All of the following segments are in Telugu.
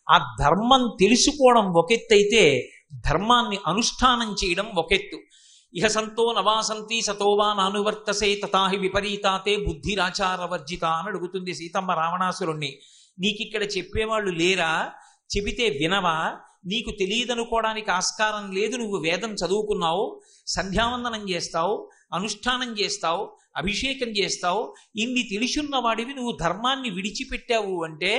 ఆ ధర్మం తెలుసుకోవడం ఒకెత్తైతే ధర్మాన్ని అనుష్ఠానం చేయడం ఒకెత్తు. ఇహ సంతో నవాసంతి సతోవా నానువర్తసే తథాహి విపరీతాతే బుద్ధిరాచారవర్జిత అని అడుగుతుంది సీతమ్మ రావణాసురుణ్ణి. నీకిక్కడ చెప్పేవాళ్ళు లేరా? చెబితే వినవా? నీకు తెలియదనుకోవడానికి ఆస్కారం లేదు. నువ్వు వేదం చదువుకున్నావు, సంధ్యావందనం చేస్తావు, అనుష్ఠానం చేస్తావు, అభిషేకం చేస్తావు, ఇన్ని తెలిసున్న వాడివి నువ్వు ధర్మాన్ని విడిచిపెట్టావు అంటే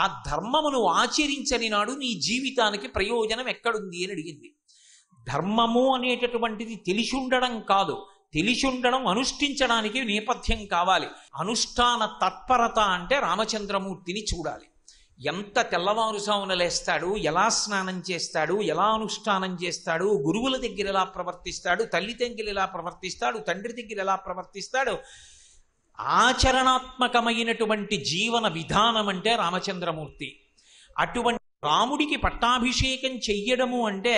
ఆ ధర్మమును ఆచరించని నాడు నీ జీవితానికి ప్రయోజనం ఎక్కడుంది అని అడిగింది. ధర్మము అనేటటువంటిది తెలిసుండడం కాదు, తెలిసుండడం అనుష్ఠించడానికి నేపథ్యం కావాలి. అనుష్ఠాన తత్పరత అంటే రామచంద్రమూర్తిని చూడాలి. ఎంత తెల్లవారుసామున లేస్తాడు, ఎలా స్నానం చేస్తాడు, ఎలా అనుష్ఠానం చేస్తాడు, గురువుల దగ్గర ఎలా ప్రవర్తిస్తాడు, తల్లి దగ్గర ఎలా ప్రవర్తిస్తాడు, తండ్రి దగ్గర ఎలా ప్రవర్తిస్తాడు. ఆచరణాత్మకమైనటువంటి జీవన విధానం అంటే రామచంద్రమూర్తి. అటువంటి రాముడికి పట్టాభిషేకం చెయ్యడము అంటే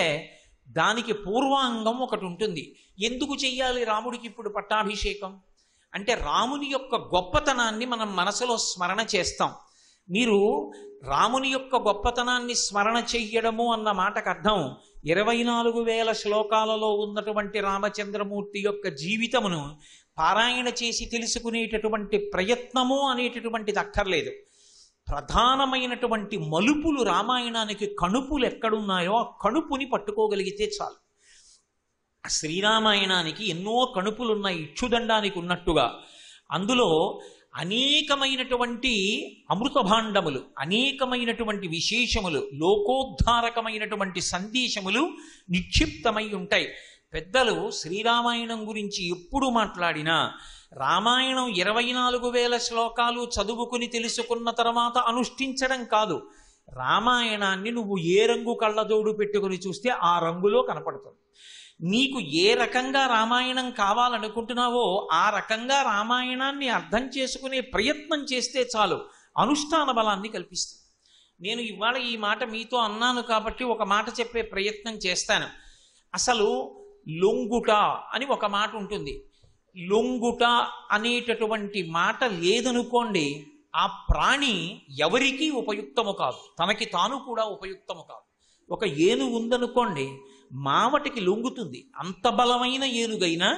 దానికి పూర్వాంగం ఒకటి ఉంటుంది. ఎందుకు చెయ్యాలి రాముడికి ఇప్పుడు పట్టాభిషేకం అంటే రాముని యొక్క గొప్పతనాన్ని మనం మనసులో స్మరణ చేస్తాం. మీరు రాముని యొక్క గొప్పతనాన్ని స్మరణ చెయ్యడము అన్న మాటకు అర్థం 24,000 శ్లోకాలలో ఉన్నటువంటి రామచంద్రమూర్తి యొక్క జీవితమును పారాయణ చేసి తెలుసుకునేటటువంటి ప్రయత్నము అనేటటువంటిది అక్కర్లేదు. ప్రధానమైనటువంటి మలుపులు రామాయణానికి కణుపులు ఎక్కడున్నాయో ఆ కణుపుని పట్టుకోగలిగితే చాలు. శ్రీరామాయణానికి ఎన్నో కణుపులున్నాయి, ఇక్షుదండానికి ఉన్నట్టుగా. అందులో అనేకమైనటువంటి అమృత భాండములు, అనేకమైనటువంటి విశేషములు, లోకోద్ధారకమైనటువంటి సందేశములు నిక్షిప్తమై ఉంటాయి. పెద్దలు శ్రీరామాయణం గురించి ఎప్పుడు మాట్లాడినా రామాయణం 24,000 శ్లోకాలు చదువుకుని తెలుసుకున్న తర్వాత అనుష్ఠించడం కాదు. రామాయణాన్ని నువ్వు ఏ రంగు కళ్ళజోడు పెట్టుకుని చూస్తే ఆ రంగులో కనపడుతుంది. నీకు ఏ రకంగా రామాయణం కావాలనుకుంటున్నావో ఆ రకంగా రామాయణాన్ని అర్థం చేసుకునే ప్రయత్నం చేస్తే చాలు, అనుష్ఠాన బలాన్ని కల్పిస్తుంది. నేను ఇవాళ ఈ మాట మీతో అన్నాను కాబట్టి ఒక మాట చెప్పే ప్రయత్నం చేస్తాను. అసలు లొంగుట అని ఒక మాట ఉంటుంది. లొంగుట అనేటటువంటి మాట లేదనుకోండి, ఆ ప్రాణి ఎవరికీ ఉపయుక్తము కాదు, తనకి తాను కూడా ఉపయుక్తము కాదు. ఒక ఏనుగు ఉందనుకోండి, మావటికి లొంగుతుంది. అంత బలమైన ఏనుగైనా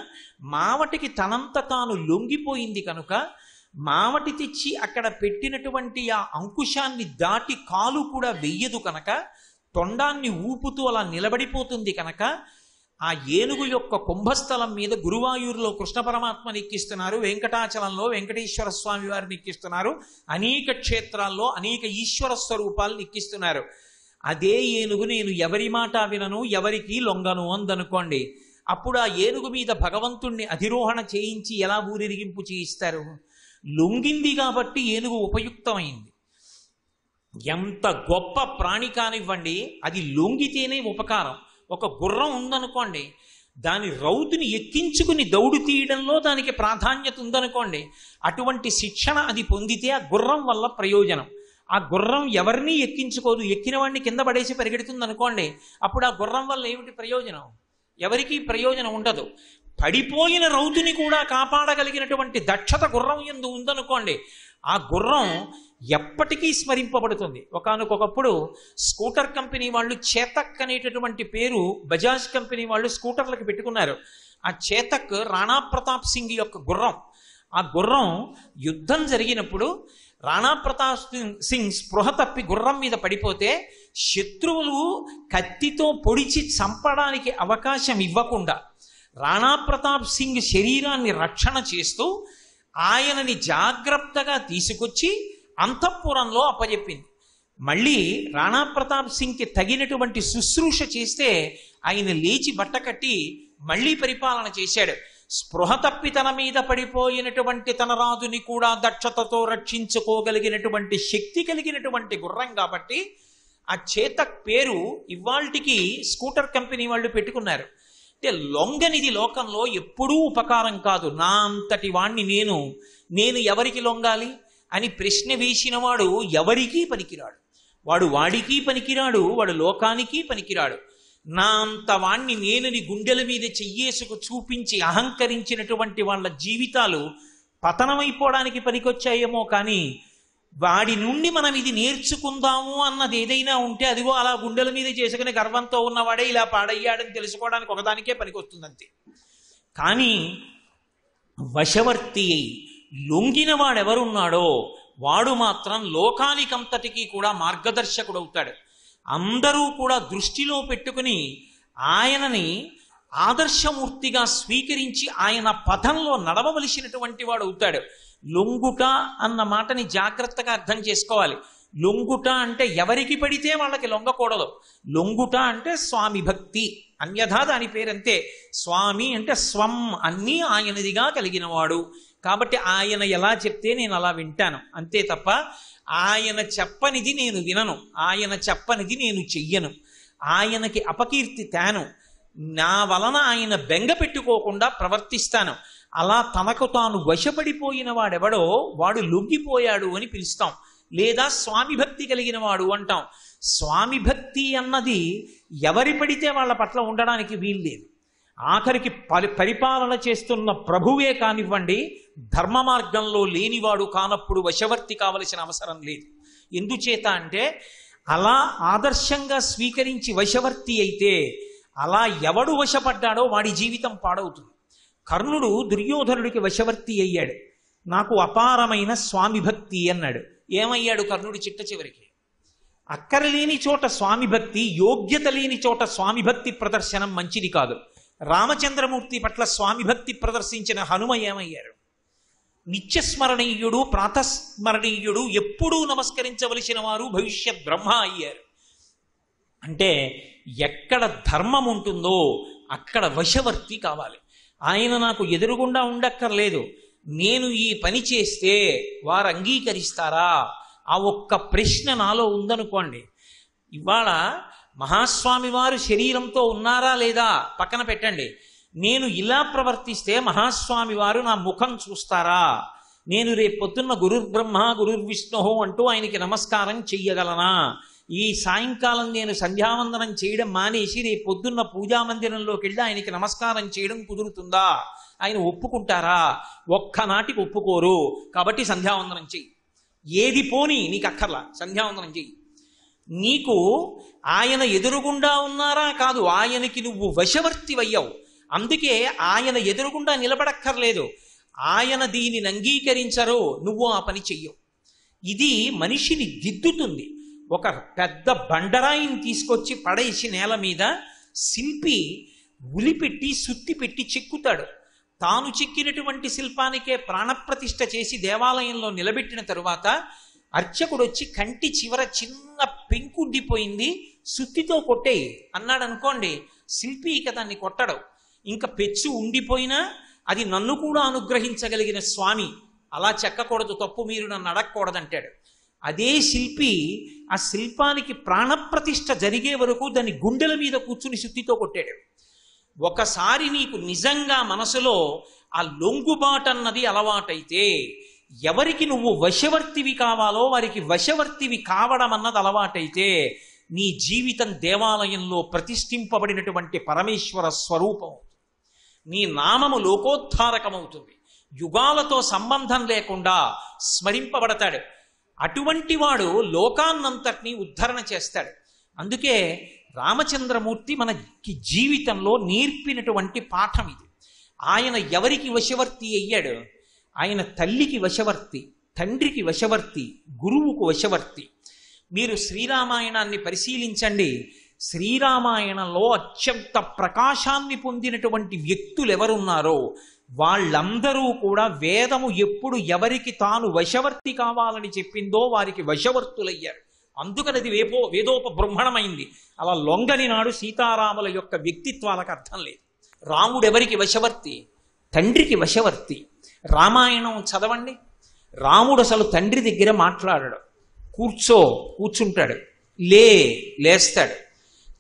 మావటికి తనంత తాను లొంగిపోయింది కనుక మావటి తెచ్చి అక్కడ పెట్టినటువంటి ఆ అంకుశాన్ని దాటి కాలు కూడా వెయ్యదు కనుక, తొండాన్ని ఊపుతూ అలా నిలబడిపోతుంది కనుక, ఆ ఏనుగు యొక్క కుంభస్థలం మీద గురువాయూరులో కృష్ణ పరమాత్మని ఎక్కిస్తున్నారు, వెంకటాచలంలో వెంకటేశ్వర స్వామి వారిని ఎక్కిస్తున్నారు, అనేక క్షేత్రాల్లో అనేక ఈశ్వర స్వరూపాలను ఎక్కిస్తున్నారు. అదే ఏనుగు నేను ఎవరి మాట వినను, ఎవరికి లొంగను అందనుకోండి, అప్పుడు ఆ ఏనుగు మీద భగవంతుణ్ణి అధిరోహణ చేయించి ఎలా ఊరిరిగింపు చేయిస్తారు? లొంగింది కాబట్టి ఏనుగు ఉపయుక్తమైంది. ఎంత గొప్ప ప్రాణి కానివ్వండి, అది లొంగితేనే ఉపకారం. ఒక గుర్రం ఉందనుకోండి, దాని రౌతుని ఎక్కించుకుని దౌడు తీయడంలో దానికి ప్రాధాన్యత ఉందనుకోండి, అటువంటి శిక్షణ అది పొందితే ఆ గుర్రం వల్ల ప్రయోజనం. ఆ గుర్రం ఎవరిని ఎక్కించుకోదు, ఎక్కిన వాడిని కింద పడేసి పరిగెడుతుంది అనుకోండి, అప్పుడు ఆ గుర్రం వల్ల ఏమిటి ప్రయోజనం? ఎవరికీ ప్రయోజనం ఉండదు. పడిపోయిన రౌతుని కూడా కాపాడగలిగినటువంటి దక్షత గుర్రం యందు ఉందనుకోండి, ఆ గుర్రం ఎప్పటికీ స్మరింపబడుతుంది. ఒకానొకప్పుడు స్కూటర్ కంపెనీ వాళ్ళు చేతక్ అనేటటువంటి పేరు బజాజ్ కంపెనీ వాళ్ళు స్కూటర్లకు పెట్టుకున్నారు. ఆ చేతక్ రాణా ప్రతాప్ సింగ్ యొక్క గుర్రం. ఆ గుర్రం యుద్ధం జరిగినప్పుడు రాణా ప్రతాప్ సింగ్ స్పృహ తప్పి గుర్రం మీద పడిపోతే శత్రువులు కత్తితో పొడిచి చంపడానికి అవకాశం ఇవ్వకుండా రాణా ప్రతాప్ సింగ్ శరీరాన్ని రక్షణ చేస్తూ ఆయనని జాగ్రత్తగా తీసుకొచ్చి అంతఃపురంలో అప్పజెప్పింది. మళ్ళీ రాణా ప్రతాప్ సింగ్కి తగినటువంటి శుశ్రూష చేస్తే ఆయన లేచి బట్ట కట్టి మళ్ళీ పరిపాలన చేశాడు. స్పృహ తప్పి తన మీద పడిపోయినటువంటి తన రాజుని కూడా దక్షతతో రక్షించుకోగలిగినటువంటి శక్తి కలిగినటువంటి గుర్రం కాబట్టి ఆ చేతక్ పేరు ఇవాల్టికి స్కూటర్ కంపెనీ వాళ్ళు పెట్టుకున్నారు. అంటే లొంగనిది లోకంలో ఎప్పుడూ ఉపకారం కాదు. నా అంతటి వాణ్ణి నేను ఎవరికి లొంగాలి అని ప్రశ్న వేసిన వాడు ఎవరికీ పనికిరాడు. వాడు వాడికి పనికిరాడు, వాడు లోకానికి పనికిరాడు. నా అంత వాణ్ణి నేనని గుండెల మీద చెయ్యేసుకు చూపించి అహంకరించినటువంటి వాళ్ళ జీవితాలు పతనమైపోవడానికి పనికొచ్చాయేమో కానీ వాడి నుండి మనం ఇది నేర్చుకుందాము అన్నది ఏదైనా ఉంటే అదిగో అలా గుండెల మీద చేసుకుని గర్వంతో ఉన్నవాడే ఇలా పాడయ్యాడని తెలుసుకోవడానికి ఒకదానికే పనికొస్తుంది అంతే. కానీ వశవర్తి లొంగిన వాడెవరున్నాడో వాడు మాత్రం లోకానికంతటికీ కూడా మార్గదర్శకుడు అవుతాడు. అందరూ కూడా దృష్టిలో పెట్టుకుని ఆయనని ఆదర్శమూర్తిగా స్వీకరించి ఆయన పథంలో నడవవలసినటువంటి వాడు అవుతాడు. లొంగుట అన్న మాటని జాగ్రత్తగా అర్థం చేసుకోవాలి. లొంగుట అంటే ఎవరికి పడితే వాళ్ళకి లొంగకూడదు. లొంగుట అంటే స్వామి భక్తి, అన్యథా దాని పేరంతే. స్వామి అంటే స్వం, అన్నీ ఆయనదిగా కలిగినవాడు. కాబట్టి ఆయన ఎలా చెప్తే నేను అలా వింటాను అంతే తప్ప ఆయన చెప్పనిది నేను వినను, ఆయన చెప్పనిది నేను చెయ్యను, ఆయనకి అపకీర్తి తేను, నా వలన ఆయన బెంగ పెట్టుకోకుండా ప్రవర్తిస్తాను. అలా తనకు తాను వశపడిపోయిన వాడెవడో వాడు లొంగిపోయాడు అని పిలుస్తాం, లేదా స్వామి భక్తి కలిగిన వాడు అంటాం. స్వామి భక్తి అన్నది ఎవరి పడితే వాళ్ళ పట్ల ఉండడానికి వీల్లేదు. ఆఖరికి పరిపాలన చేస్తున్న ప్రభువే కానివ్వండి, ధర్మ మార్గంలో లేనివాడు కానప్పుడు వశవర్తి కావలసిన అవసరం లేదు. ఎందుచేత అంటే అలా ఆదర్శంగా స్వీకరించి వశవర్తి అయితే అలా ఎవడు వశపడ్డాడో వాడి జీవితం పాడవుతుంది. కర్ణుడు దుర్యోధనుడికి వశవర్తి అయ్యాడు. నాకు అపారమైన స్వామి భక్తి అన్నాడు. ఏమయ్యాడు కర్ణుడి చిట్ట చివరికి? అక్కరలేని చోట స్వామి భక్తి, యోగ్యత లేని చోట స్వామి భక్తి ప్రదర్శనం మంచిది కాదు. రామచంద్రమూర్తి పట్ల స్వామి భక్తి ప్రదర్శించిన హనుమ ఏమయ్యాడు? నిత్యస్మరణీయుడు, ప్రాతస్మరణీయుడు, ఎప్పుడూ నమస్కరించవలసిన వారు భవిష్యత్ బ్రహ్మ అయ్యారు. అంటే ఎక్కడ ధర్మం ఉంటుందో అక్కడ వశవర్తి కావాలి. ఆయన నాకు ఎదురుగుండా ఉండక్కర్లేదు, నేను ఈ పని చేస్తే వారు అంగీకరిస్తారా ఆ ఒక్క ప్రశ్న నాలో ఉందనుకోండి. ఇవాళ మహాస్వామి వారు శరీరంతో ఉన్నారా లేదా పక్కన పెట్టండి, నేను ఇలా ప్రవర్తిస్తే మహాస్వామి వారు నా ముఖం చూస్తారా, నేను రేపు పొద్దున్న గురుర్బ్రహ్మ గురుర్విష్ణు అంటూ ఆయనకి నమస్కారం చెయ్యగలనా, ఈ సాయంకాలం నేను సంధ్యావందనం చేయడం మానేసి రేపు పొద్దున్న పూజామందిరంలోకి వెళ్ళి ఆయనకి నమస్కారం చేయడం కుదురుతుందా, ఆయన ఒప్పుకుంటారా? ఒక్కనాటికి ఒప్పుకోరు. కాబట్టి సంధ్యావందనం చెయ్యి. ఏది పోని నీకు అక్కర్లా, సంధ్యావందనం చెయ్యి. నీకు ఆయన ఎదురుగుండా ఉన్నారా కాదు, ఆయనకి నువ్వు వశవర్తివయ్యావు. అందుకే ఆయన ఎదురుగుండా నిలబడక్కర్లేదు. ఆయన దీనిని అంగీకరించరు, నువ్వు ఆ పని చెయ్యవు. ఇది మనిషిని దిద్దుతుంది. ఒక పెద్ద బండరాయిని తీసుకొచ్చి పడేసి నేల మీద శిల్పి ఉలిపెట్టి సుత్తి పెట్టి చెక్కుతాడు. తాను చెక్కినటువంటి శిల్పానికే ప్రాణప్రతిష్ఠ చేసి దేవాలయంలో నిలబెట్టిన తరువాత అర్చకుడు వచ్చి కంటి చివర చిన్న పెంకుండిపోయింది, సుత్తితో కొట్టేయి అన్నాడు అనుకోండి, శిల్పి ఇక దాన్ని కొట్టడు. ఇంకా పెచ్చు ఉండిపోయినా అది నన్ను కూడా అనుగ్రహించగలిగిన స్వామి, అలా చెక్కకూడదు, తప్పు, మీరు నన్ను అడగకూడదంటాడు. అదే శిల్పి ఆ శిల్పానికి ప్రాణప్రతిష్ఠ జరిగే వరకు దాన్ని గుండెల మీద కూర్చుని సుత్తితో కొట్టాడు. ఒకసారి నీకు నిజంగా మనసులో ఆ లొంగుబాటన్నది అలవాటైతే, ఎవరికి నువ్వు వశవర్తివి కావాలో వారికి వశవర్తివి కావడం అన్నది అలవాటైతే, నీ జీవితం దేవాలయంలో ప్రతిష్ఠింపబడినటువంటి పరమేశ్వర స్వరూపం, నీ నామము లోకోద్ధారకమవుతుంది, యుగాలతో సంబంధం లేకుండా స్మరింపబడతాడు. అటువంటి వాడు లోకాన్నంతటినీ ఉద్ధరణ చేస్తాడు. అందుకే రామచంద్రమూర్తి మనకి జీవితంలో నేర్పినటువంటి పాఠం ఇది. ఆయన ఎవరికి వశవర్తి అయ్యాడు? ఆయన తల్లికి వశవర్తి, తండ్రికి వశవర్తి, గురువుకు వశవర్తి. మీరు శ్రీరామాయణాన్ని పరిశీలించండి. శ్రీరామాయణంలో అత్యంత ప్రకాశాన్ని పొందినటువంటి వ్యక్తులు ఎవరున్నారో వాళ్ళందరూ కూడా వేదము ఎప్పుడు ఎవరికి తాను వశవర్తి కావాలని చెప్పిందో వారికి వశవర్తులయ్యారు. అందుకని అది వేదోపబృంహణమైంది. అలా లొంగని నాడు సీతారాముల యొక్క వ్యక్తిత్వాలకు అర్థం లేదు. రాముడు ఎవరికి వశవర్తి? తండ్రికి వశవర్తి. రామాయణం చదవండి, రాముడు అసలు తండ్రి దగ్గర మాట్లాడాడు. కూర్చుంటాడు, లేస్తాడు,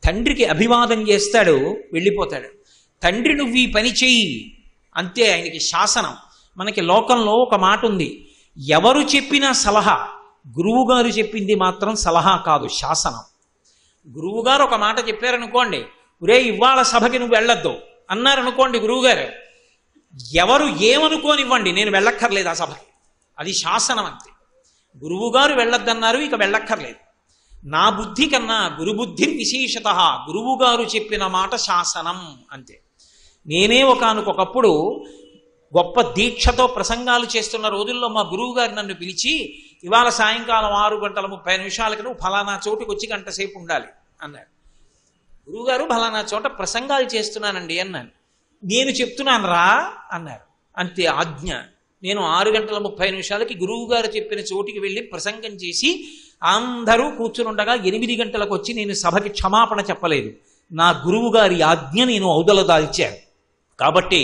తండ్రికి అభివాదం చేస్తాడు, వెళ్ళిపోతాడు. తండ్రి నువ్వు ఈ పని చెయ్యి అంతే, ఆయనకి శాసనం. మనకి లోకంలో ఒక మాట ఉంది, ఎవరు చెప్పినా సలహా, గురువుగారు చెప్పింది మాత్రం సలహా కాదు, శాసనం. గురువుగారు ఒక మాట చెప్పారనుకోండి, ఒరే ఇవాళ సభకి నువ్వు వెళ్ళొద్దు అన్నారనుకోండి గురువుగారు, ఎవరు ఏమనుకోనివ్వండి, నేను వెళ్ళక్కర్లేదు ఆ సభకి, అది శాసనం అంతే. గురువుగారు వెళ్ళొద్దన్నారు, ఇక వెళ్ళక్కర్లేదు. నా బుద్ధి కన్నా గురుబుద్ధి విశేషత, గురువుగారు చెప్పిన మాట శాసనం అంతే. నేనే ఒకనకొకప్పుడు గొప్ప దీక్షతో ప్రసంగాలు చేస్తున్న రోజుల్లో మా గురువు గారు నన్ను పిలిచి, ఇవాళ సాయంకాలం 6:30 నువ్వు ఫలానా చోటుకు వచ్చి గంట సేపు ఉండాలి అన్నారు. గురువుగారు ఫలానా చోట ప్రసంగాలు చేస్తున్నానండి అన్నాను. నేను చెప్తున్నాను రా అన్నారు. అంతే ఆజ్ఞ. నేను 6:30 గురువు గారు చెప్పిన చోటికి వెళ్ళి ప్రసంగం చేసి అందరూ కూర్చునుండగా 8 గంటలకు వచ్చి నేను సభకి క్షమాపణ చెప్పలేదు. నా గురువు గారి ఆజ్ఞ నేను ఔదలదాల్చాను కాబట్టి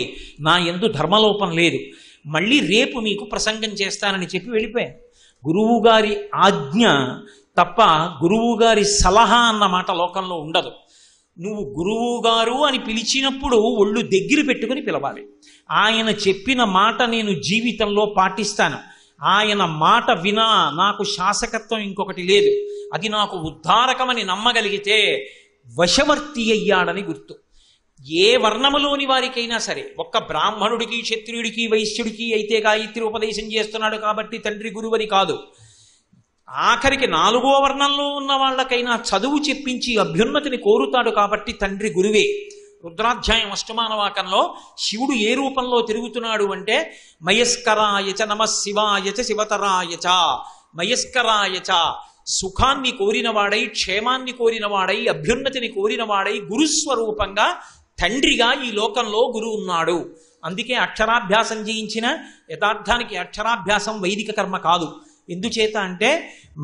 నా యందు ధర్మలోపం లేదు. మళ్ళీ రేపు మీకు ప్రసంగం చేస్తానని చెప్పి వెళ్ళిపోయాను. గురువుగారి ఆజ్ఞ తప్ప గురువుగారి సలహా అన్న మాట లోకంలో ఉండదు. నువ్వు గురువుగారు అని పిలిచినప్పుడు ఒళ్ళు దగ్గర పెట్టుకుని పిలవాలి. ఆయన చెప్పిన మాట నేను జీవితంలో పాటిస్తాను. ఆయన మాట వినా నాకు శాసకత్వం ఇంకొకటి లేదు. అది నాకు ఉద్ధారకమని నమ్మగలిగితే వశవర్తి అయ్యాడని గుర్తు. ఏ వర్ణములోని వారికైనా సరే, ఒక్క బ్రాహ్మణుడికి, క్షత్రియుడికి, వైశ్యుడికి అయితే గాయత్రి ఉపదేశం చేస్తున్నాడు కాబట్టి తండ్రి గురువని కాదు. ఆఖరికి 4వ వర్ణంలో ఉన్న వాళ్ళకైనా చదువు చెప్పించి అభ్యున్నతిని కోరుతాడు కాబట్టి తండ్రి గురువే. రుద్రాధ్యాయం అష్టమానవాకంలో శివుడు ఏ రూపంలో తిరుగుతున్నాడు అంటే మయస్కరాయచ నమఃశివాయచ శివతరాయచ. మయస్కరాయచ సుఖాన్ని కోరినవాడై, క్షేమాన్ని కోరినవాడై, అభ్యున్నతిని కోరినవాడై గురుస్వరూపంగా తండ్రిగా ఈ లోకంలో గురువు ఉన్నాడు. అందుకే అక్షరాభ్యాసం చేయించిన యథార్థానికి అక్షరాభ్యాసం వైదిక కర్మ కాదు. ఎందుచేత అంటే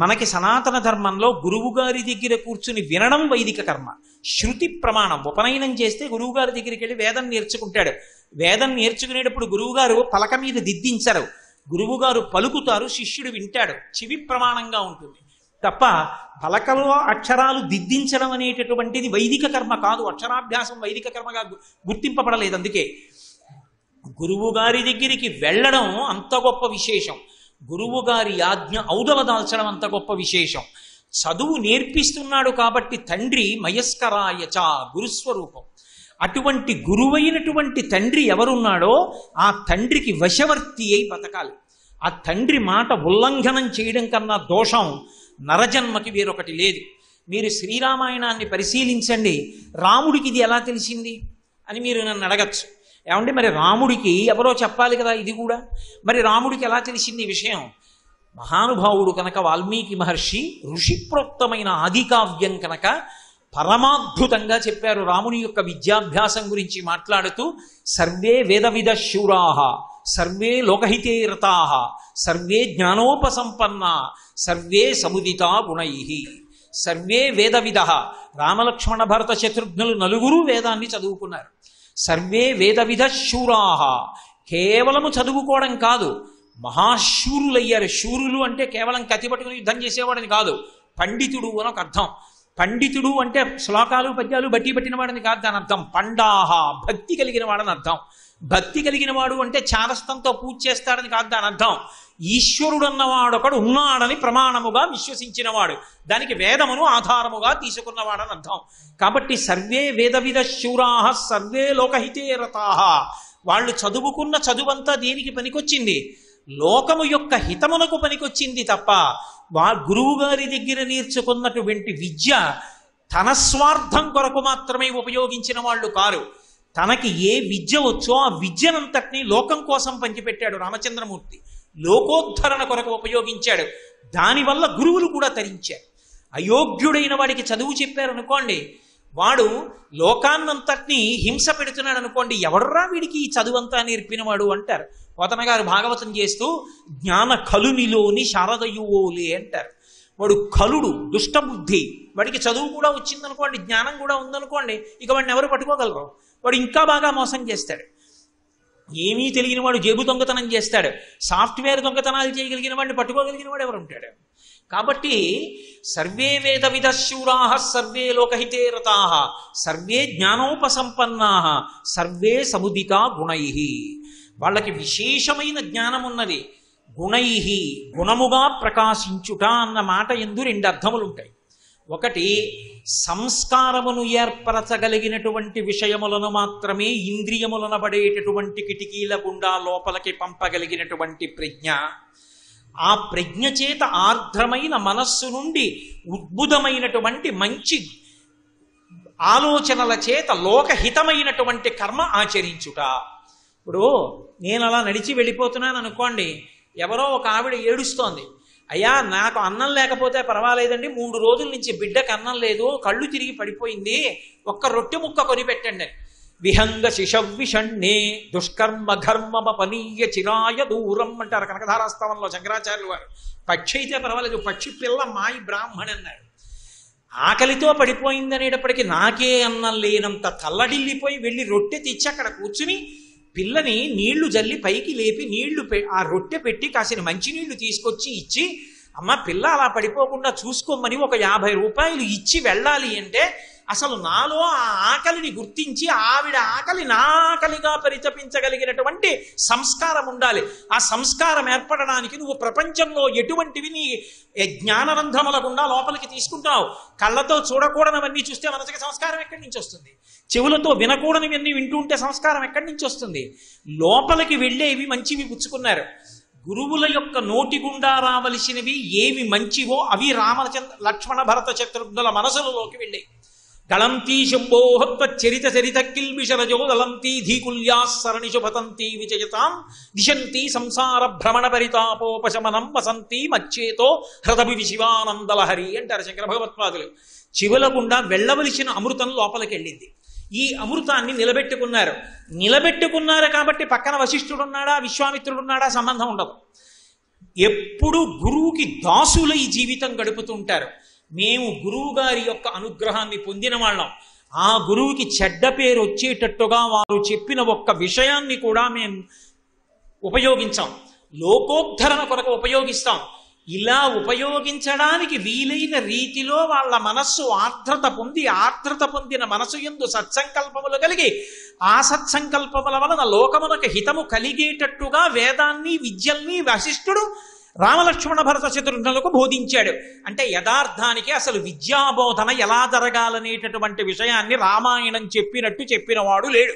మనకి సనాతన ధర్మంలో గురువుగారి దగ్గర కూర్చుని వినడం వైదిక కర్మ, శృతి ప్రమాణం. ఉపనయనం చేస్తే గురువుగారి దగ్గరికి వెళ్ళి వేదం నేర్చుకుంటాడు. వేదం నేర్చుకునేటప్పుడు గురువుగారు పలక మీద దిద్దించరు, గురువుగారు పలుకుతారు, శిష్యుడు వింటాడు. చెవి ప్రమాణంగా ఉంటుంది తప్ప పలకలో అక్షరాలు దిద్దించడం అనేటటువంటిది వైదిక కర్మ కాదు. అక్షరాభ్యాసం వైదిక కర్మగా గుర్తింపబడలేదు. అందుకే గురువుగారి దగ్గరికి వెళ్ళడం అంత గొప్ప విశేషం. గురువుగారి ఆజ్ఞ ఔదల దాల్చడం అంత గొప్ప విశేషం. చదువు నేర్పిస్తున్నాడు కాబట్టి తండ్రి మయస్కరాయచ గురుస్వరూపం. అటువంటి గురువైనటువంటి తండ్రి ఎవరున్నాడో ఆ తండ్రికి వశవర్తి అయి బతకాలి. ఆ తండ్రి మాట ఉల్లంఘనం చేయడం కన్నా దోషం నరజన్మకి వేరొకటి లేదు. మీరు శ్రీరామాయణాన్ని పరిశీలించండి. రాముడికి ఇది ఎలా తెలిసింది అని మీరు నన్ను అడగచ్చు. ఏమంటే మరి రాముడికి ఎవరో చెప్పాలి కదా ఇది కూడా. మరి రాముడికి ఎలా తెలిసింది ఈ విషయం? మహానుభావుడు కనుక వాల్మీకి మహర్షి ఋషిప్రోక్తమైన ఆదికావ్యం కనుక పరమాద్భుతంగా చెప్పారు. రాముని యొక్క విద్యాభ్యాసం గురించి మాట్లాడుతూ సర్వే వేదవిద శూరాః సర్వే లోకహితే రతాః సర్వే జ్ఞానోపసంపన్నా సర్వే సముదితా గుణైః. సర్వే వేదవిదః. రామలక్ష్మణ భరత శత్రుఘ్నులు నలుగురు వేదాన్ని చదువుకున్నారు. సర్వే వేదవిద శూరాః. కేవలము చదువుకోవడం కాదు, మహాశూరులయ్యారు. శూరులు అంటే కేవలం కత్తి పట్టుకుని యుద్ధం చేసేవాడని కాదు, పండితుడు అని ఒక అర్థం. పండితుడు అంటే శ్లోకాలు పద్యాలు బట్టి పట్టిన వాడని కాదు దాని అర్థం. పండాహ భక్తి కలిగిన వాడని అర్థం. భక్తి కలిగిన వాడు అంటే చాదస్తంతో పూజ చేస్తాడని కాదు దాని అర్థం. ఈశ్వరుడు అన్నవాడొకడు ఉన్నాడని ప్రమాణముగా విశ్వసించినవాడు, దానికి వేదమును ఆధారముగా తీసుకున్నవాడని అర్థం. కాబట్టి సర్వే వేదవిద శూరాః సర్వే లోకహితే రతాః. వాళ్ళు చదువుకున్న చదువంతా దేనికి పనికొచ్చింది? లోకము యొక్క హితమునకు పనికొచ్చింది తప్ప గురువు గారి దగ్గర నేర్చుకున్నటువంటి విద్య తన స్వార్థం కొరకు మాత్రమే ఉపయోగించిన వాళ్ళు కారు. తనకి ఏ విద్య వచ్చో ఆ విద్యనంతటినీ లోకం కోసం పంచిపెట్టాడు రామచంద్రమూర్తి. లోకోద్ధరణ కొరకు ఉపయోగించాడు. దానివల్ల గురువులు కూడా తరించారు. అయోగ్యుడైన వాడికి చదువు చెప్పారనుకోండి, వాడు లోకాన్నంతటినీ హింస పెడుతున్నాడు అనుకోండి, ఎవడరా వీడికి ఈ చదువంతా నేర్పినవాడు అంటారు. పోతన గారు భాగవతం చేస్తూ జ్ఞాన కలునిలోని శారదయువోలే అంటారు. వాడు కలుడు, దుష్టబుద్ధి, వాడికి చదువు కూడా వచ్చిందనుకోండి, జ్ఞానం కూడా ఉందనుకోండి, ఇక వాడిని ఎవరు పట్టుకోగలరు? వాడు ఇంకా బాగా మోసం చేస్తాడు. ఏమీ తెలియని వాడు జేబు దొంగతనం చేస్తాడు. సాఫ్ట్వేర్ దొంగతనాలు చేయగలిగిన వాడిని పట్టుకోగలిగిన వాడు ఎవరు ఉంటాడు? కాబట్టి సర్వే వేదవిద శూరాః సర్వే లోకహితే రతాః సర్వే జ్ఞానోపసంపన్నాః సర్వే సముదితా గుణైః. వాళ్ళకి విశేషమైన జ్ఞానం ఉన్నది. గుణైః గుణముగా ప్రకాశించుట అన్న మాట యందు 2 అర్థములు ఉంటాయి. ఒకటి, సంస్కారమును ఏర్పరచగలిగినటువంటి విషయములను మాత్రమే ఇంద్రియములనబడేటటువంటి కిటికీల గుండా లోపలికి పంపగలిగినటువంటి ప్రజ్ఞ. ఆ ప్రజ్ఞ చేత ఆర్ద్రమైన మనస్సు నుండి ఉద్భుతమైనటువంటి మంచి ఆలోచనల చేత లోకహితమైనటువంటి కర్మ ఆచరించుట. ఇప్పుడు నేను అలా నడిచి వెళ్ళిపోతున్నాను అనుకోండి, ఎవరో ఒక ఆవిడ ఏడుస్తోంది, అయ్యా నాకు అన్నం లేకపోతే పర్వాలేదండి, 3 రోజుల నుంచి బిడ్డకు అన్నం లేదు, కళ్ళు తిరిగి పడిపోయింది, ఒక్క రొట్టె ముక్క కొని పెట్టండి. విహంగ శిశవ్విషణ్ణే దుష్కర్మ ఘర్మపనీయ చిరాయ దూరం అంటారు కనకధారాస్తవంలో శంకరాచార్యులు వారు. పక్షి అయితే పర్వాలేదు, పక్షి పిల్ల మాయి బ్రాహ్మణి అన్నాడు. ఆకలితో పడిపోయిందనేటప్పటికీ నాకే అన్నం లేనంత తల్లడిల్లిపోయి వెళ్ళి రొట్టె తెచ్చి అక్కడ కూర్చుని పిల్లని నీళ్లు జల్లి పైకి లేపి నీళ్లు ఆ రొట్టె పెట్టి కాసిన మంచినీళ్లు తీసుకొచ్చి ఇచ్చి, అమ్మ పిల్ల అలా పడిపోకుండా చూసుకోమని ఒక 50 రూపాయలు ఇచ్చి వెళ్ళాలి అంటే అసలు నాలో ఆ ఆకలిని గుర్తించి ఆవిడ ఆకలి నా ఆకలిగా పరితపించగలిగినటువంటి సంస్కారం ఉండాలి. ఆ సంస్కారం ఏర్పడడానికి నువ్వు ప్రపంచంలో ఎటువంటివి నీ జ్ఞానరంధ్రముల గుండా లోపలికి తీసుకుంటావు. కళ్ళతో చూడకూడనివన్నీ చూస్తే మనసుకి సంస్కారం ఎక్కడి నుంచి వస్తుంది? చెవులతో వినకూడనివన్నీ వింటుంటే సంస్కారం ఎక్కడి నుంచి వస్తుంది? లోపలికి వెళ్ళేవి మంచివి పుచ్చుకున్నారు. గురువుల యొక్క నోటి గుండా రావలసినవి ఏవి మంచివో అవి లక్ష్మణ భరత శత్రుఘ్నుల మనసులలోకి వెళ్ళాయి. గళంతీ శంభోహత్వ చరిత చరిత కిల్బిషరజో దళంతీ ధీకుల్యా సరణిషు పతంతీ విజయతాం దిశంతి సంసార భ్రమణ పరితాపోపశమనం వసంతి మచ్చేతో హృదభి శివానందలహరి అంటారు శంకర భగవత్పాదులు. చెవుల గుండా వెళ్ళవలసిన అమృతం లోపలికి వెళ్ళింది. ఈ అమృతాన్ని నిలబెట్టుకున్నారు కాబట్టి పక్కన వశిష్ఠుడున్నాడా విశ్వామిత్రుడున్నాడా సంబంధం ఉండదు. ఎప్పుడు గురువుకి దాసులై జీవితం గడుపుతుంటారు. మేము గురువు గారి యొక్క అనుగ్రహాన్ని పొందిన వాళ్ళం. ఆ గురువుకి చెడ్డ పేరు వచ్చేటట్టుగా వారు చెప్పిన ఒక్క విషయాన్ని కూడా మేము ఉపయోగించాం. లోకోద్ధరణ కొరకు ఉపయోగిస్తాం. ఇలా ఉపయోగించడానికి వీలైన రీతిలో వాళ్ళ మనస్సు ఆర్ద్రత పొందిన మనసు యందు సత్సంకల్పములు కలిగి ఆ సత్సంకల్పముల వలన లోకమునకు హితము కలిగేటట్టుగా వేదాన్ని విద్యల్ని వశిష్ఠుడు రామలక్ష్మణ భరత శత్రుఘ్నులకు బోధించాడు. అంటే యథార్థానికి అసలు విద్యాబోధన ఎలా జరగాలనేటటువంటి విషయాన్ని రామాయణం చెప్పినట్టు చెప్పినవాడు లేడు.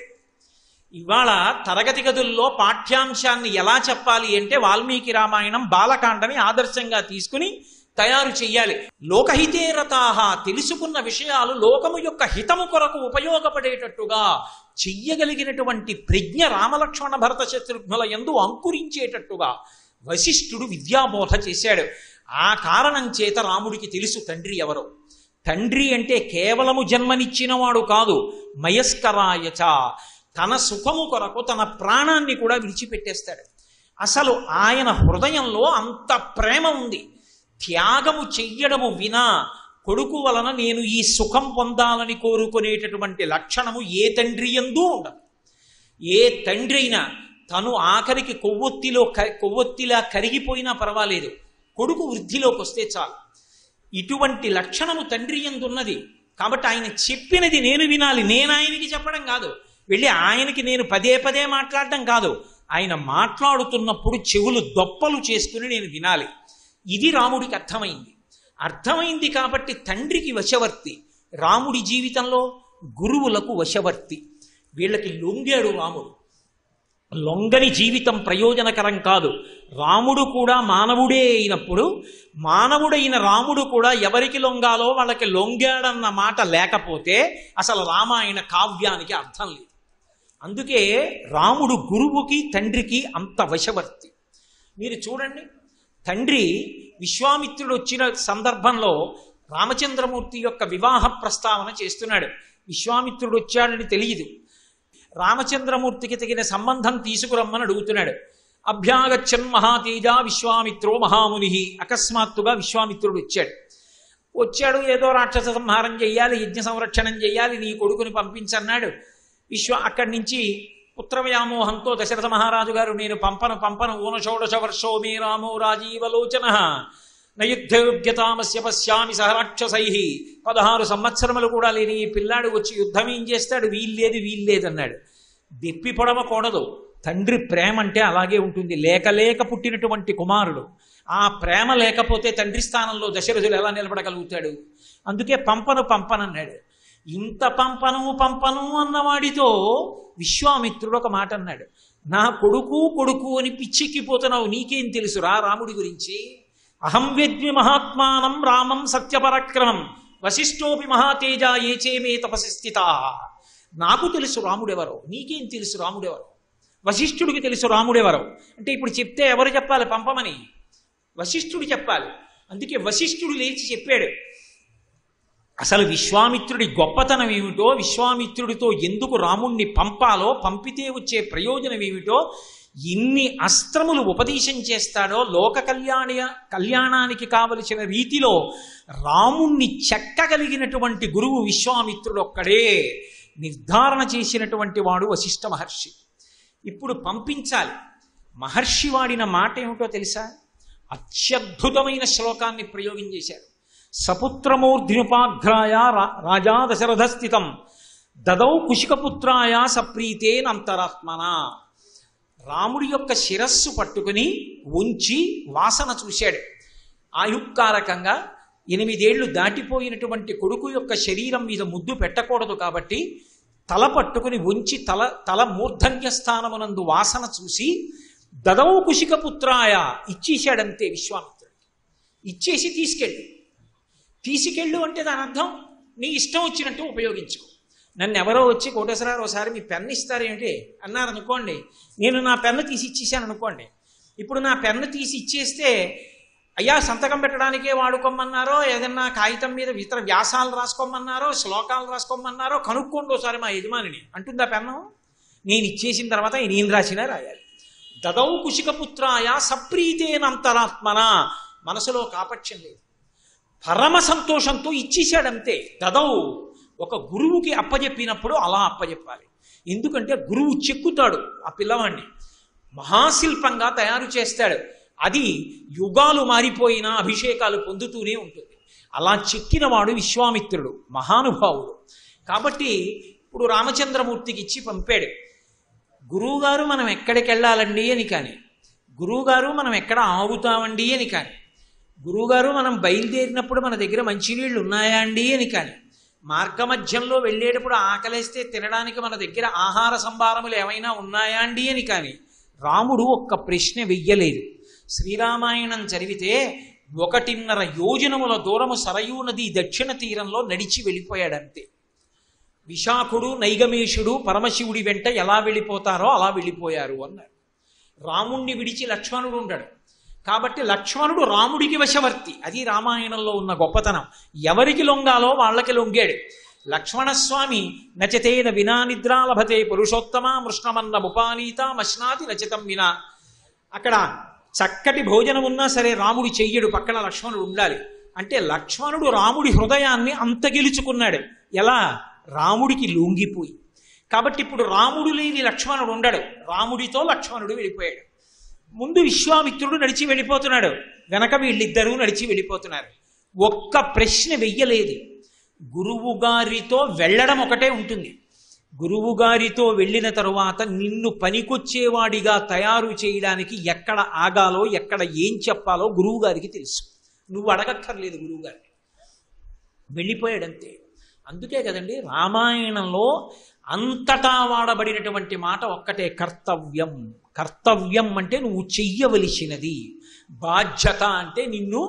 ఇవాళ తరగతి గదుల్లో పాఠ్యాంశాన్ని ఎలా చెప్పాలి అంటే వాల్మీకి రామాయణం బాలకాండని ఆదర్శంగా తీసుకుని తయారు చెయ్యాలి. లోకహితే రతాహ, తెలుసుకున్న విషయాలు లోకము యొక్క హితము కొరకు ఉపయోగపడేటట్టుగా చెయ్యగలిగినటువంటి ప్రజ్ఞ రామలక్ష్మణ భరత శత్రుఘ్నుల యందు అంకురించేటట్టుగా వశిష్ఠుడు విద్యాబోధ చేశాడు. ఆ కారణం చేత రాముడికి తెలుసు తండ్రి ఎవరో. తండ్రి అంటే కేవలము జన్మనిచ్చినవాడు కాదు, మయస్కరాయచ, తన సుఖము కొరకు తన ప్రాణాన్ని కూడా విడిచిపెట్టేస్తాడు. అసలు ఆయన హృదయంలో అంత ప్రేమ ఉంది. త్యాగము చెయ్యడము వినా కొడుకు వలన నేను ఈ సుఖం పొందాలని కోరుకునేటటువంటి లక్షణము ఏ తండ్రి యందు ఉండదు. ఏ తండ్రి అయినా తను ఆఖరికి కొవ్వొత్తిలా కరిగిపోయినా పర్వాలేదు, కొడుకు వృద్ధిలోకి వస్తే చాలు. ఇటువంటి లక్షణము తండ్రి యందు ఉన్నది. కాబట్టి ఆయన చెప్పినది నేను వినాలి. నేను ఆయనకి చెప్పడం కాదు, వెళ్ళి ఆయనకి నేను పదే పదే మాట్లాడడం కాదు, ఆయన మాట్లాడుతున్నప్పుడు చెవులు దొప్పలు చేసుకుని నేను వినాలి. ఇది రాముడికి అర్థమైంది కాబట్టి తండ్రికి వశవర్తి. రాముడి జీవితంలో గురువులకు వశవర్తి. వీళ్ళకి లొంగాడు రాముడు. లొంగని జీవితం ప్రయోజనకరం కాదు. రాముడు కూడా మానవుడే అయినప్పుడు మానవుడైన రాముడు కూడా ఎవరికి లొంగాలో వాళ్ళకి లొంగాడన్న మాట లేకపోతే అసలు రామాయణ కావ్యానికి అర్థం లేదు. అందుకే రాముడు గురువుకి తండ్రికి అంత వశవర్తి. మీరు చూడండి, తండ్రి విశ్వామిత్రుడు వచ్చిన సందర్భంలో రామచంద్రమూర్తి యొక్క వివాహ ప్రస్తావన చేస్తున్నాడు. విశ్వామిత్రుడు వచ్చాడని తెలియదు. రామచంద్రమూర్తికి తగిన సంబంధం తీసుకురమ్మని అడుగుతున్నాడు. అభ్యాగచ్చన్ మహాతేజ విశ్వామిత్రో మహాముని. అకస్మాత్తుగా విశ్వామిత్రుడు వచ్చాడు. ఏదో రాక్షస సంహారం చెయ్యాలి, యజ్ఞ సంరక్షణం చెయ్యాలి, నీ కొడుకుని పంపించన్నాడు. అక్కడి నుంచి పుత్రవ్యామోహంతో దశరథ మహారాజు గారు నేను పంపను ఊనషోడశ వర్షో మే రామో రాజీవలోచన నయుద్ధయోగ్యతామస్య పశ్యామి సహరాక్షసై. 16 సంవత్సరములు కూడా లేని ఈ పిల్లాడు వచ్చి యుద్ధం ఏం చేస్తాడు? వీల్లేదన్నాడు. దెప్పి పొడవకూడదు. తండ్రి ప్రేమ అంటే అలాగే ఉంటుంది. లేక పుట్టినటువంటి కుమారుడు. ఆ ప్రేమ లేకపోతే తండ్రి స్థానంలో దశరథుడు ఎలా నిలబడగలుగుతాడు? అందుకే పంపనన్నాడు. ఇంత పంపను అన్నవాడితో విశ్వామిత్రుడు ఒక మాట అన్నాడు. నా కొడుకు కొడుకు అని పిచ్చెక్కిపోతున్నావు, నీకేం తెలుసురా రాముడి గురించి? అహం వేద్మి మహాత్మానం రామం సత్యపరాక్రమం వశిష్ఠోపి మహాతేజ ఏచేమే తపసి స్థితా. నాకు తెలుసు రాముడెవరో, నీకేం తెలుసు రాముడెవరో? వశిష్ఠుడికి తెలుసు రాముడెవరో. అంటే ఇప్పుడు చెప్తే ఎవరు చెప్పాలి పంపమని? వశిష్ఠుడు చెప్పాలి. అందుకే వశిష్ఠుడు లేచి చెప్పాడు. అసలు విశ్వామిత్రుడి గొప్పతనం ఏమిటో, విశ్వామిత్రుడితో ఎందుకు రాముణ్ణి పంపాలో, పంపితే వచ్చే ప్రయోజనం ఏమిటో, ఎన్ని అస్త్రములు ఉపదేశం చేస్తాడో, లోక కళ్యాణానికి కావలసిన రీతిలో రాముణ్ణి చెక్కగలిగినటువంటి గురువు విశ్వామిత్రుడు ఒక్కడే. నిర్ధారణ చేసినటువంటి వాడు వశిష్ఠ మహర్షి. ఇప్పుడు పంపించాలి. మహర్షి వాడిన మాట ఏమిటో తెలుసా? అత్యద్భుతమైన శ్లోకాన్ని ప్రయోగం చేశారు. సపుత్రమూర్ధినుపాఘ్రాయ రాజా దశరథ స్థితం దదౌ కుశికపుత్రాయ సప్రీతేనంతరాత్మన. రాముడి యొక్క శిరస్సు పట్టుకుని ఉంచి వాసన చూశాడు. ఆయుక్కారకంగా 8 ఏళ్లు దాటిపోయినటువంటి కొడుకు యొక్క శరీరం మీద ముద్దు పెట్టకూడదు కాబట్టి తల పట్టుకుని ఉంచి తల మూర్ధన్య స్థానమునందు వాసన చూసి దదౌ కుశికపుత్రాయ ఇచ్చేశాడంతే విశ్వామిత్రుడికి. ఇచ్చేసి తీసుకెళ్ళు అంటే దాని అర్థం నీ ఇష్టం వచ్చినట్టు ఉపయోగించుకో. నన్ను ఎవరో వచ్చి కోటేశ్వరరావు ఒకసారి మీ పెన్ను ఇస్తారేంటి అన్నారనుకోండి, నేను నా పెన్ను తీసి ఇచ్చేసాను అనుకోండి. ఇప్పుడు నా పెన్ను తీసి ఇచ్చేస్తే అయ్యా సంతకం పెట్టడానికే వాడుకోమన్నారో, ఏదన్నా కాగితం మీద ఇతర వ్యాసాలు రాసుకోమన్నారో, శ్లోకాలు రాసుకోమన్నారో కనుక్కోండి ఒకసారి మా యజమానిని అంటుందా పెన్ను? నేను ఇచ్చేసిన తర్వాత నేను రాసినా రాయాలి. దదౌ కుశికపుత్రాయ సప్రీతేనంతరాత్మన. మనసులో కాపట్యం లేదు, పరమ సంతోషంతో ఇచ్చేశాడంతే. దదౌ ఒక గురువుకి అప్పజెప్పినప్పుడు అలా అప్పజెప్పాలి. ఎందుకంటే గురువు చెక్కుతాడు ఆ పిల్లవాడిని, మహాశిల్పంగా తయారు చేస్తాడు. అది యుగాలు మారిపోయినా అభిషేకాలు పొందుతూనే ఉంటుంది. అలా చెక్కినవాడు విశ్వామిత్రుడు, మహానుభావుడు. కాబట్టి ఇప్పుడు రామచంద్రమూర్తికి ఇచ్చి పంపాడు. గురువుగారు మనం ఎక్కడికి వెళ్ళాలండి అని కానీ, గురువుగారు మనం ఎక్కడ ఆగుతామండి అని కానీ, గురువుగారు మనం బయలుదేరినప్పుడు మన దగ్గర మంచినీళ్ళు ఉన్నాయా అండి అని కానీ, మార్గమధ్యంలో వెళ్ళేటప్పుడు ఆకలేస్తే తినడానికి మన దగ్గర ఆహార సంభారములు ఏమైనా ఉన్నాయా అండి అని కానీ రాముడు ఒక్క ప్రశ్న వెయ్యలేదు. శ్రీరామాయణం చదివితే 1.5 యోజనముల దూరము సరయూ నది దక్షిణ తీరంలో నడిచి వెళ్ళిపోయాడంతే. విశాఖుడు నైగమేషుడు పరమశివుడి వెంట ఎలా వెళ్ళిపోతారో అలా వెళ్ళిపోయారు అన్నారు. రాముణ్ణి విడిచి లక్ష్మణుడు ఉండడు కాబట్టి లక్ష్మణుడు రాముడికి వశవర్తి. అది రామాయణంలో ఉన్న గొప్పతనం. ఎవరికి లొంగాలో వాళ్ళకి లొంగాడు. లక్ష్మణస్వామి నచతేన వినా నిద్రా లభతే పురుషోత్తమ మృష్ణమన్న ముపానీత మశ్నాతి నచితం వినా. అక్కడ చక్కటి భోజనం ఉన్నా సరే రాముడి చెయ్యడు, పక్కన లక్ష్మణుడు ఉండాలి. అంటే లక్ష్మణుడు రాముడి హృదయాన్ని అంత గెలుచుకున్నాడు. ఎలా? రాముడికి లొంగిపోయి. కాబట్టి ఇప్పుడు రాముడు లేని లక్ష్మణుడు ఉండడు, రాముడితో లక్ష్మణుడు వెళ్ళిపోయాడు. ముందు విశ్వామిత్రుడు నడిచి వెళ్ళిపోతున్నాడు, వెనక వీళ్ళిద్దరూ నడిచి వెళ్ళిపోతున్నారు. ఒక్క ప్రశ్న వెయ్యలేదు. గురువుగారితో వెళ్ళడం ఒకటే ఉంటుంది. గురువుగారితో వెళ్ళిన తరువాత నిన్ను పనికొచ్చేవాడిగా తయారు చేయడానికి ఎక్కడ ఆగాలో, ఎక్కడ ఏం చెప్పాలో గురువుగారికి తెలుసు. నువ్వు అడగక్కర్లేదు గురువుగారిని. వెళ్ళిపోయాడంతే. అందుకే కదండి రామాయణంలో అంతటా వాడబడినటువంటి మాట ఒక్కటే, కర్తవ్యం. కర్తవ్యం అంటే నువ్వు చెయ్యవలసినది. బాధ్యత అంటే నిన్ను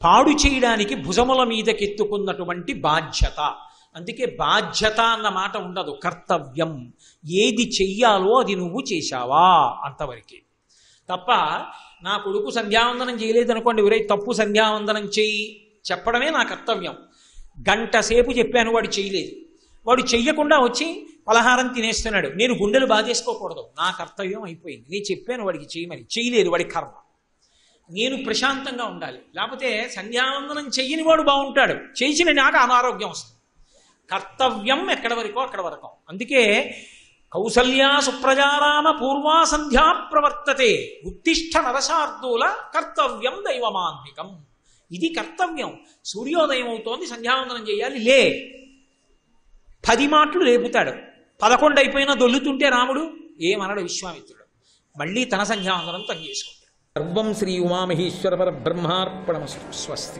పాడు చేయడానికి భుజముల మీదకెత్తుకున్నటువంటి బాధ్యత. అందుకే బాధ్యత అన్న మాట ఉండదు, కర్తవ్యం. ఏది చెయ్యాలో అది నువ్వు చేశావా అంతవరకే తప్ప, నా కొడుకు సంధ్యావందనం చేయలేదనుకోండి, ఒరే తప్పు సంధ్యావందనం చెయ్యి చెప్పడమే నా కర్తవ్యం. గంట సేపు చెప్పాను, వాడు చేయలేదు. వాడు చెయ్యకుండా వచ్చి పలహారం తినేస్తున్నాడు, నేను గుండెలు బాధేసుకోకూడదు. నా కర్తవ్యం అయిపోయింది. నేను చెప్పాను వాడికి చేయమని, చేయలేదు, వాడి కర్మ. నేను ప్రశాంతంగా ఉండాలి. లేకపోతే సంధ్యావందనం చెయ్యని వాడు బాగుంటాడు, చేసిన నాకు అనారోగ్యం వస్తుంది. కర్తవ్యం ఎక్కడ వరకో అక్కడ వరకు. అందుకే కౌసల్యా సుప్రజారామ పూర్వా సంధ్యా ప్రవర్తతే ఉత్తిష్ట నరశార్దూల కర్తవ్యం దైవమాన్వికం. ఇది కర్తవ్యం. సూర్యోదయం అవుతోంది, సంధ్యావందనం చేయాలి, లే. 10 మాటలు లేపుతాడు. 11 అయిపోయినా దొల్లుతుంటే రాముడు ఏమనడు. విశ్వామిత్రుడు మళ్ళీ తన సంధ్యావందనం తను చేసుకుంటాడు. సర్వం శ్రీ ఉమామహేశ్వర పరబ్రహ్మార్పణమస్తు. స్వస్తి.